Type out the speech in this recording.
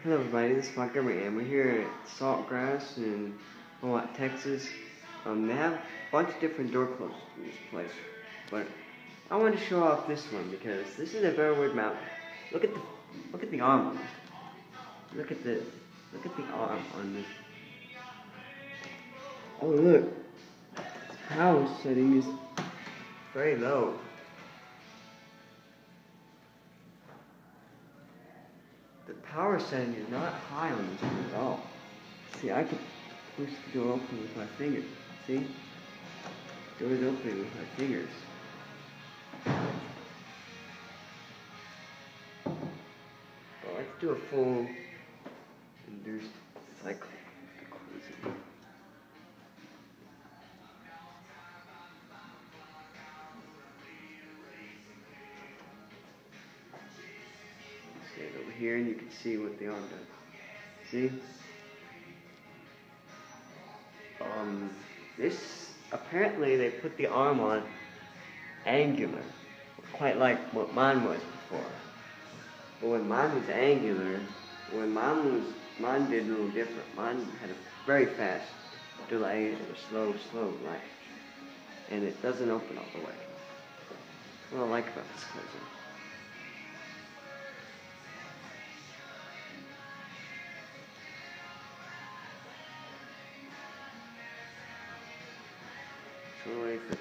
Hello everybody, this is Montgomery and we're here at Saltgrass in Texas. They have a bunch of different door closers in this place, but I want to show off this one because this is a Bearwood Mountain. Look at the arm on it. Look at the arm on this. Oh look, power setting is very low. The power setting is not high on this one at all. See, I can push the door open with my fingers. See? The door is opening with my fingers. Well, let's do a full induced cycle. Stand over here and you can see what the arm does. See? This, apparently they put the arm on angular, quite like what mine was before. But when mine was angular, mine did a little different. Mine had a very fast delay and a slow latch. And it doesn't open all the way. That's what I like about this closer. So if it's